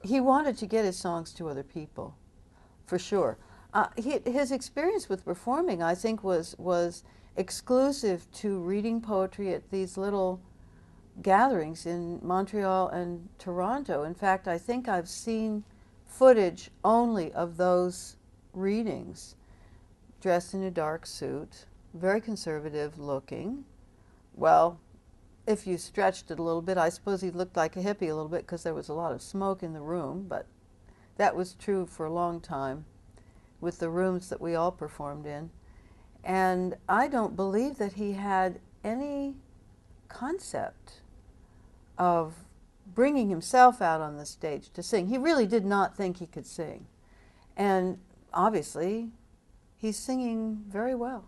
he wanted to get his songs to other people, for sure. His experience with performing, I think, was exclusive to reading poetry at these little gatherings in Montreal and Toronto. In fact, I think I've seen footage only of those readings, dressed in a dark suit, very conservative looking. Well, if you stretched it a little bit, I suppose he looked like a hippie a little bit because there was a lot of smoke in the room, but that was true for a long time with the rooms that we all performed in. And I don't believe that he had any concept of bringing himself out on the stage to sing. He really did not think he could sing. And obviously, he's singing very well.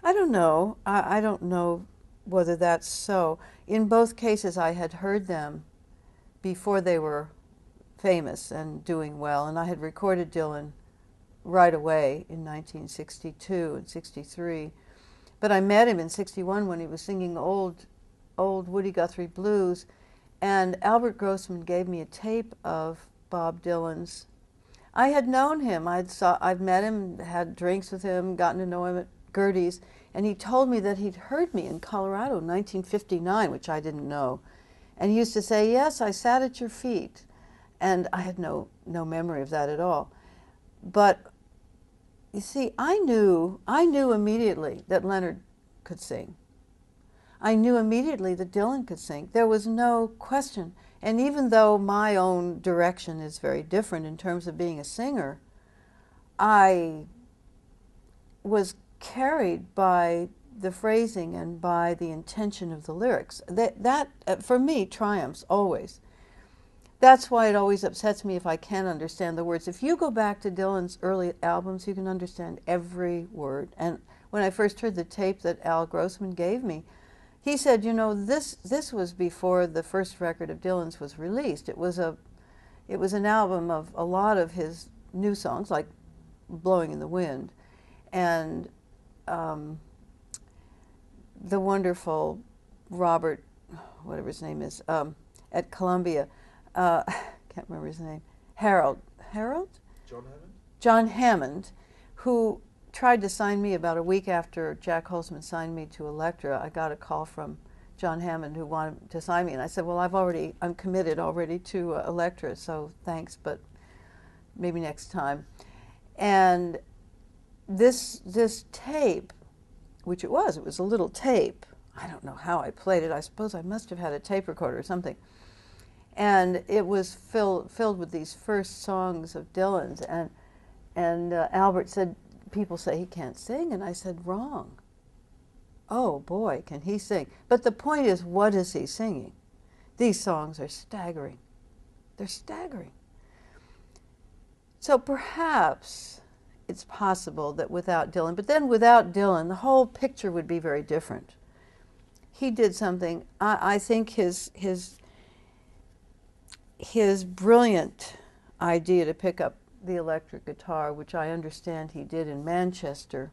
I don't know. I don't know whether that's so. In both cases, I had heard them before they were famous and doing well, and I had recorded Dylan right away in 1962 and 63. But I met him in 61 when he was singing old Woody Guthrie blues, and Albert Grossman gave me a tape of Bob Dylan's. I had known him. I'd met him, had drinks with him, gotten to know him at Gertie's, and he told me that he'd heard me in Colorado in 1959, which I didn't know. And he used to say, "Yes, I sat at your feet." And I had no memory of that at all. But you see, I knew immediately that Leonard could sing. I knew immediately that Dylan could sing. There was no question. And even though my own direction is very different in terms of being a singer, I was carried by the phrasing and by the intention of the lyrics. That for me, triumphs always. That's why it always upsets me if I can't understand the words. If you go back to Dylan's early albums, you can understand every word. And when I first heard the tape that Al Grossman gave me, he said, "You know, this was before the first record of Dylan's was released. It was an album of a lot of his new songs, like Blowing in the Wind, and the wonderful Robert, whatever his name is, at Columbia, can't remember his name, Harold? John Hammond? John Hammond, who tried to sign me about a week after Jack Holzman signed me to Elektra. I got a call from John Hammond who wanted to sign me, and I said, "Well, I'm committed already to Elektra, so thanks, but maybe next time." And this tape, which it was a little tape. I don't know how I played it. I suppose I must have had a tape recorder or something. And it was filled with these first songs of Dylan's. And Albert said, "People say he can't sing." And I said, "Wrong. Oh boy, can he sing." But the point is, what is he singing? These songs are staggering. They're staggering. So perhaps it's possible that without Dylan, but then without Dylan, the whole picture would be very different. He did something, I think his brilliant idea to pick up the electric guitar, which I understand he did in Manchester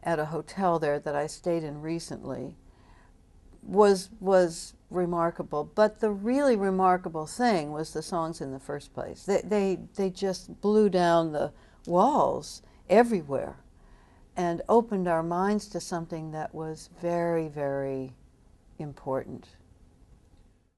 at a hotel there that I stayed in recently, was remarkable. But the really remarkable thing was the songs in the first place. They just blew down the walls everywhere and opened our minds to something that was very, very important.